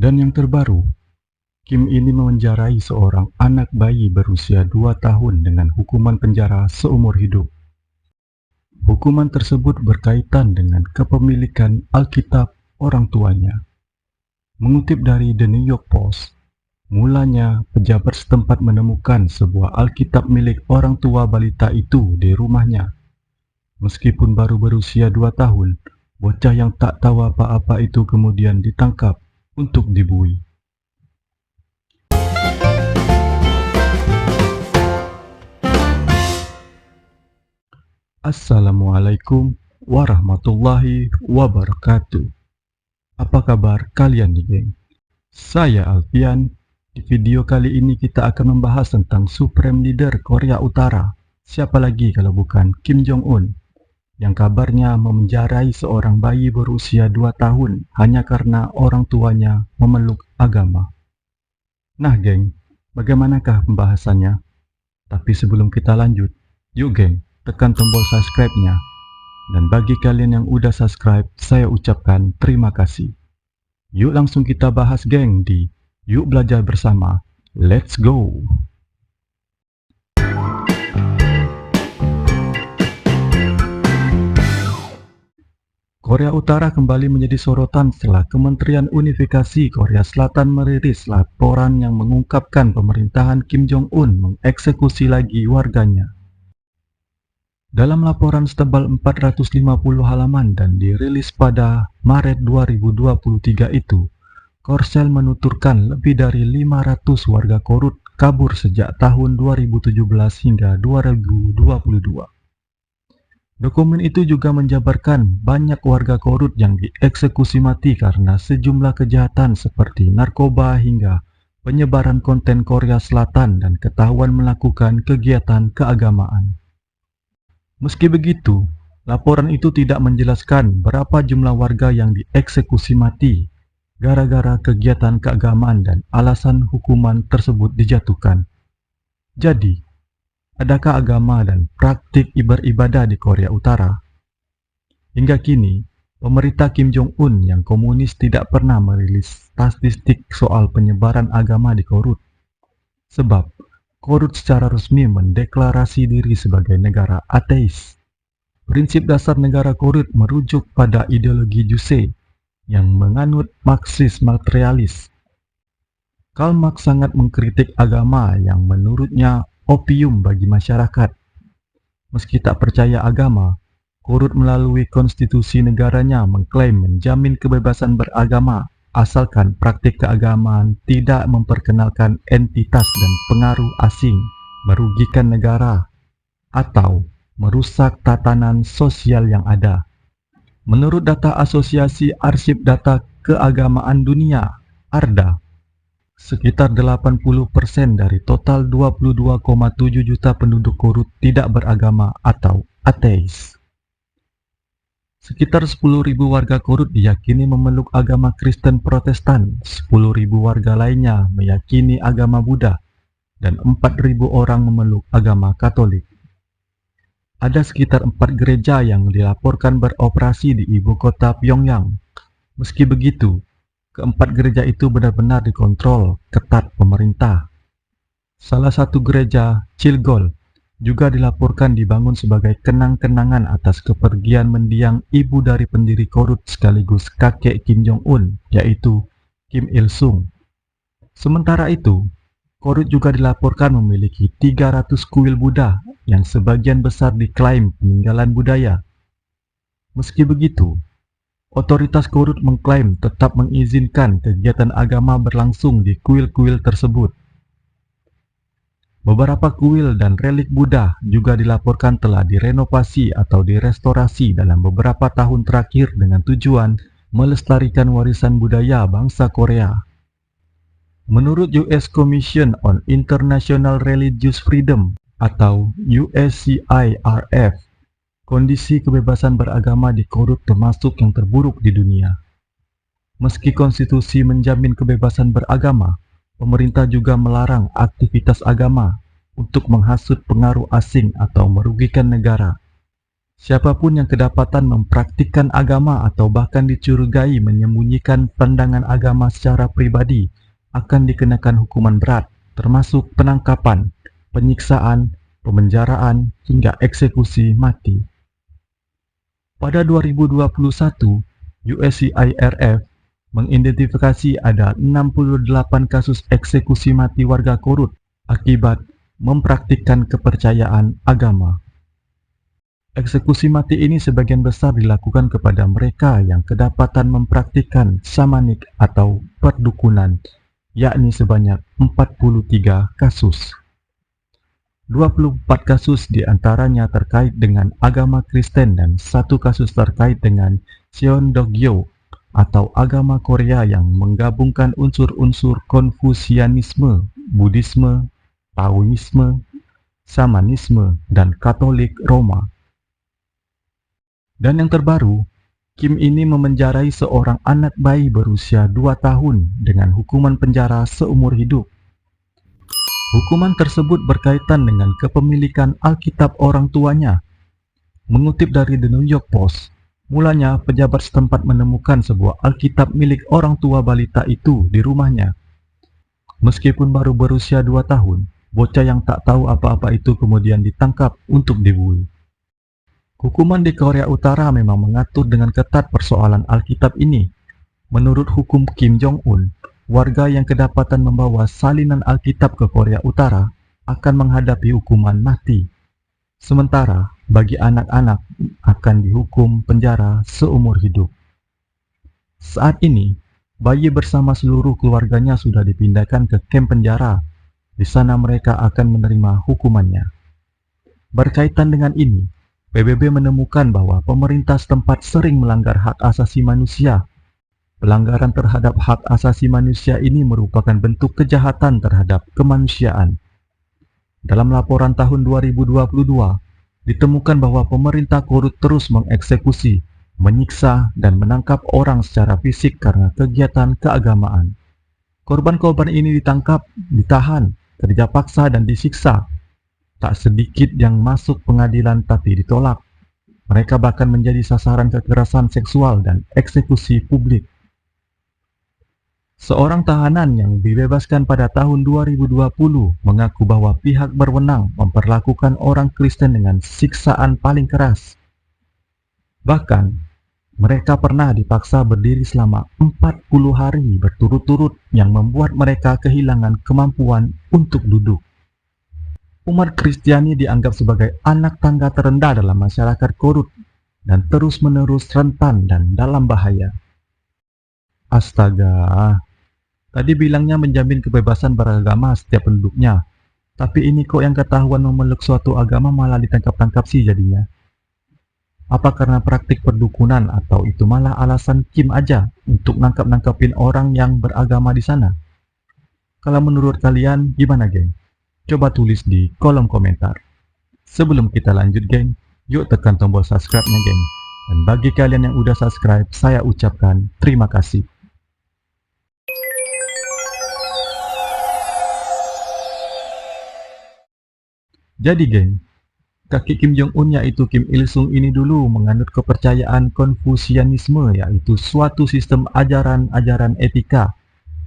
Dan yang terbaru, Kim ini memenjarai seorang anak bayi berusia 2 tahun dengan hukuman penjara seumur hidup. Hukuman tersebut berkaitan dengan kepemilikan Alkitab orang tuanya. Mengutip dari The New York Post, mulanya pejabat setempat menemukan sebuah Alkitab milik orang tua balita itu di rumahnya. Meskipun baru berusia 2 tahun, bocah yang tak tahu apa-apa itu kemudian ditangkap untuk dibui. Assalamualaikum warahmatullahi wabarakatuh. Apa kabar kalian nih, geng? Saya Alfian. Di video kali ini kita akan membahas tentang Supreme Leader Korea Utara. Siapa lagi kalau bukan Kim Jong-un, yang kabarnya memenjarai seorang bayi berusia 2 tahun hanya karena orang tuanya memeluk agama. Nah, geng, bagaimanakah pembahasannya? Tapi sebelum kita lanjut, yuk geng, tekan tombol subscribe-nya. Dan bagi kalian yang udah subscribe, saya ucapkan terima kasih. Yuk langsung kita bahas geng di Yuk Belajar Bersama. Let's go! Korea Utara kembali menjadi sorotan setelah Kementerian Unifikasi Korea Selatan merilis laporan yang mengungkapkan pemerintahan Kim Jong-un mengeksekusi lagi warganya. Dalam laporan setebal 450 halaman dan dirilis pada Maret 2023 itu, Korsel menuturkan lebih dari 500 warga Korut kabur sejak tahun 2017 hingga 2022. Dokumen itu juga menjabarkan banyak warga Korut yang dieksekusi mati karena sejumlah kejahatan seperti narkoba hingga penyebaran konten Korea Selatan dan ketahuan melakukan kegiatan keagamaan. Meski begitu, laporan itu tidak menjelaskan berapa jumlah warga yang dieksekusi mati gara-gara kegiatan keagamaan dan alasan hukuman tersebut dijatuhkan. Jadi, adakah agama dan praktik beribadah di Korea Utara? Hingga kini, pemerintah Kim Jong-un yang komunis tidak pernah merilis statistik soal penyebaran agama di Korut. Sebab, Korut secara resmi mendeklarasi diri sebagai negara ateis. Prinsip dasar negara Korut merujuk pada ideologi Juche yang menganut Marxis materialis. Karl Marx sangat mengkritik agama yang menurutnya opium bagi masyarakat. Meski tak percaya agama, Korut melalui konstitusi negaranya mengklaim menjamin kebebasan beragama asalkan praktik keagamaan tidak memperkenalkan entitas dan pengaruh asing, merugikan negara, atau merusak tatanan sosial yang ada. Menurut data Asosiasi Arsip Data Keagamaan Dunia, ARDA, sekitar 80% dari total 22,7 juta penduduk Korut tidak beragama atau ateis. Sekitar 10.000 warga Korut diyakini memeluk agama Kristen Protestan, 10.000 warga lainnya meyakini agama Buddha, dan 4.000 orang memeluk agama Katolik. Ada sekitar 4 gereja yang dilaporkan beroperasi di ibu kota Pyongyang. Meski begitu, keempat gereja itu benar-benar dikontrol ketat pemerintah. Salah satu gereja, Chilgol, juga dilaporkan dibangun sebagai kenang-kenangan atas kepergian mendiang ibu dari pendiri Korut sekaligus kakek Kim Jong-un, yaitu Kim Il-sung. Sementara itu, Korut juga dilaporkan memiliki 300 kuil Buddha yang sebagian besar diklaim peninggalan budaya. Meski begitu, otoritas Korut mengklaim tetap mengizinkan kegiatan agama berlangsung di kuil-kuil tersebut. Beberapa kuil dan relik Buddha juga dilaporkan telah direnovasi atau direstorasi dalam beberapa tahun terakhir dengan tujuan melestarikan warisan budaya bangsa Korea. Menurut US Commission on International Religious Freedom atau USCIRF, kondisi kebebasan beragama di Korut termasuk yang terburuk di dunia. Meski konstitusi menjamin kebebasan beragama, pemerintah juga melarang aktivitas agama untuk menghasut pengaruh asing atau merugikan negara. Siapapun yang kedapatan mempraktikkan agama atau bahkan dicurigai menyembunyikan pandangan agama secara pribadi akan dikenakan hukuman berat, termasuk penangkapan, penyiksaan, pemenjaraan, hingga eksekusi mati. Pada 2021, USCIRF mengidentifikasi ada 68 kasus eksekusi mati warga Korut akibat mempraktikkan kepercayaan agama. Eksekusi mati ini sebagian besar dilakukan kepada mereka yang kedapatan mempraktikkan shamanik atau perdukunan, yakni sebanyak 43 kasus. 24 kasus diantaranya terkait dengan agama Kristen dan 1 kasus terkait dengan Cheondogyo atau agama Korea yang menggabungkan unsur-unsur Konfusianisme, Buddhisme, Taoisme, Shamanisme, dan Katolik Roma. Dan yang terbaru, Kim ini memenjarai seorang anak bayi berusia 2 tahun dengan hukuman penjara seumur hidup. Hukuman tersebut berkaitan dengan kepemilikan Alkitab orang tuanya. Mengutip dari The New York Post, mulanya pejabat setempat menemukan sebuah Alkitab milik orang tua balita itu di rumahnya. Meskipun baru berusia 2 tahun, bocah yang tak tahu apa-apa itu kemudian ditangkap untuk dibui. Hukuman di Korea Utara memang mengatur dengan ketat persoalan Alkitab ini. Menurut hukum Kim Jong-un, warga yang kedapatan membawa salinan Alkitab ke Korea Utara akan menghadapi hukuman mati. Sementara bagi anak-anak akan dihukum penjara seumur hidup. Saat ini, bayi bersama seluruh keluarganya sudah dipindahkan ke kamp penjara. Di sana mereka akan menerima hukumannya. Berkaitan dengan ini, PBB menemukan bahwa pemerintah setempat sering melanggar hak asasi manusia. Pelanggaran terhadap hak asasi manusia ini merupakan bentuk kejahatan terhadap kemanusiaan. Dalam laporan tahun 2022, ditemukan bahwa pemerintah Korut terus mengeksekusi, menyiksa, dan menangkap orang secara fisik karena kegiatan keagamaan. Korban-korban ini ditangkap, ditahan, kerja paksa, dan disiksa. Tak sedikit yang masuk pengadilan tapi ditolak. Mereka bahkan menjadi sasaran kekerasan seksual dan eksekusi publik. Seorang tahanan yang dibebaskan pada tahun 2020 mengaku bahwa pihak berwenang memperlakukan orang Kristen dengan siksaan paling keras. Bahkan, mereka pernah dipaksa berdiri selama 40 hari berturut-turut yang membuat mereka kehilangan kemampuan untuk duduk. Umat Kristiani dianggap sebagai anak tangga terendah dalam masyarakat Korut dan terus-menerus rentan dan dalam bahaya. Astaga, tadi bilangnya menjamin kebebasan beragama setiap penduduknya, tapi ini kok yang ketahuan memeluk suatu agama malah ditangkap-tangkap sih jadinya. Apa karena praktik perdukunan atau itu malah alasan Kim aja untuk nangkap-nangkapin orang yang beragama di sana? Kalau menurut kalian gimana, geng? Coba tulis di kolom komentar. Sebelum kita lanjut, geng, yuk tekan tombol subscribe-nya, geng. Dan bagi kalian yang udah subscribe, saya ucapkan terima kasih. Jadi, geng, kakek Kim Jong-un yaitu Kim Il-sung ini dulu menganut kepercayaan Konfusianisme, yaitu suatu sistem ajaran-ajaran etika,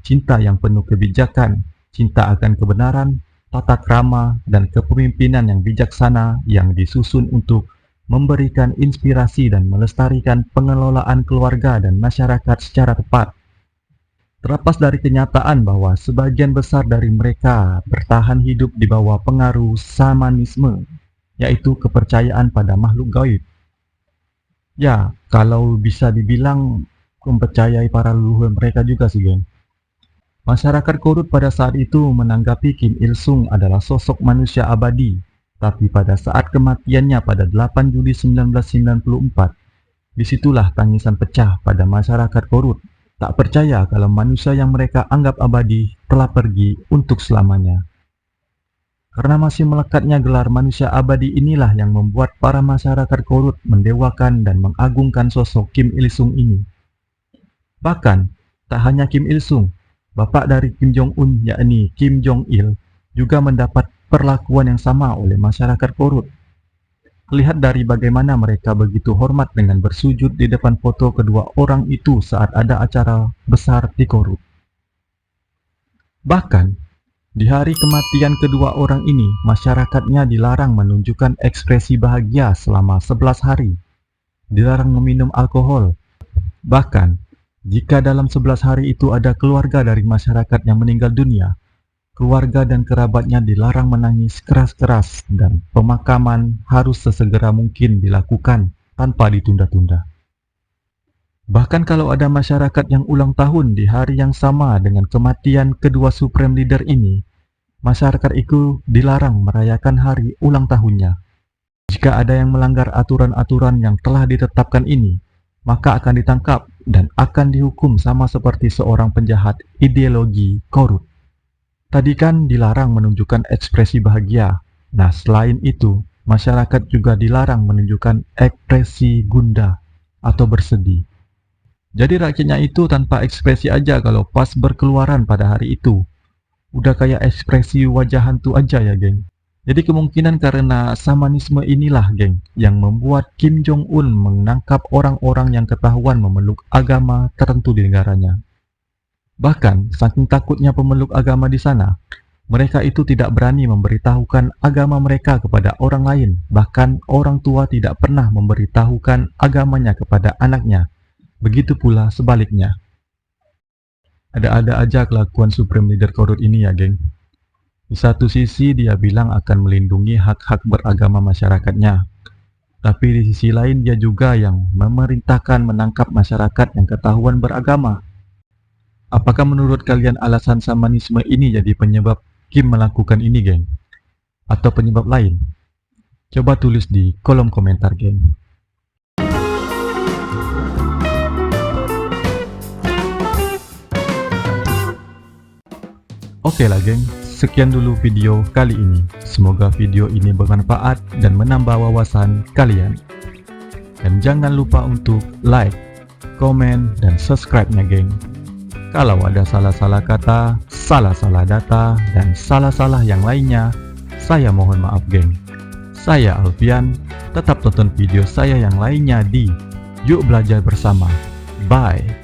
cinta yang penuh kebijakan, cinta akan kebenaran, tata krama, dan kepemimpinan yang bijaksana yang disusun untuk memberikan inspirasi dan melestarikan pengelolaan keluarga dan masyarakat secara tepat. Terlepas dari kenyataan bahwa sebagian besar dari mereka bertahan hidup di bawah pengaruh shamanisme, yaitu kepercayaan pada makhluk gaib. Ya, kalau bisa dibilang mempercayai para leluhur mereka juga sih, geng. Masyarakat Korut pada saat itu menanggapi Kim Il-sung adalah sosok manusia abadi, tapi pada saat kematiannya pada 8 Juli 1994, disitulah tangisan pecah pada masyarakat Korut. Tak percaya kalau manusia yang mereka anggap abadi telah pergi untuk selamanya. Karena masih melekatnya gelar manusia abadi inilah yang membuat para masyarakat Korut mendewakan dan mengagungkan sosok Kim Il-sung ini. Bahkan, tak hanya Kim Il-sung, bapak dari Kim Jong-un yakni Kim Jong-il juga mendapat perlakuan yang sama oleh masyarakat Korut. Lihat dari bagaimana mereka begitu hormat dengan bersujud di depan foto kedua orang itu saat ada acara besar di Korut. Bahkan, di hari kematian kedua orang ini, masyarakatnya dilarang menunjukkan ekspresi bahagia selama 11 hari. Dilarang meminum alkohol. Bahkan, jika dalam 11 hari itu ada keluarga dari masyarakat yang meninggal dunia, keluarga dan kerabatnya dilarang menangis keras-keras dan pemakaman harus sesegera mungkin dilakukan tanpa ditunda-tunda. Bahkan kalau ada masyarakat yang ulang tahun di hari yang sama dengan kematian kedua supreme leader ini, masyarakat itu dilarang merayakan hari ulang tahunnya. Jika ada yang melanggar aturan-aturan yang telah ditetapkan ini, maka akan ditangkap dan akan dihukum sama seperti seorang penjahat ideologi Korut. Tadi kan dilarang menunjukkan ekspresi bahagia. Nah, selain itu, masyarakat juga dilarang menunjukkan ekspresi gundah atau bersedih. Jadi rakyatnya itu tanpa ekspresi aja kalau pas berkeluaran pada hari itu. Udah kayak ekspresi wajah hantu aja ya, geng. Jadi kemungkinan karena samanisme inilah, geng, yang membuat Kim Jong-un menangkap orang-orang yang ketahuan memeluk agama tertentu di negaranya. Bahkan, saking takutnya pemeluk agama di sana, mereka itu tidak berani memberitahukan agama mereka kepada orang lain. Bahkan, orang tua tidak pernah memberitahukan agamanya kepada anaknya. Begitu pula sebaliknya. Ada-ada aja kelakuan Supreme Leader Korut ini ya, geng. Di satu sisi, dia bilang akan melindungi hak-hak beragama masyarakatnya. Tapi di sisi lain, dia juga yang memerintahkan menangkap masyarakat yang ketahuan beragama. Apakah menurut kalian alasan samanisme ini jadi penyebab Kim melakukan ini, geng? Atau penyebab lain? Coba tulis di kolom komentar, geng. Oke lah, geng. Sekian dulu video kali ini. Semoga video ini bermanfaat dan menambah wawasan kalian. Dan jangan lupa untuk like, komen, dan subscribe-nya, geng. Kalau ada salah-salah kata, salah-salah data, dan salah-salah yang lainnya, saya mohon maaf, geng. Saya Alfian, tetap tonton video saya yang lainnya di Yuk Belajar Bersama. Bye!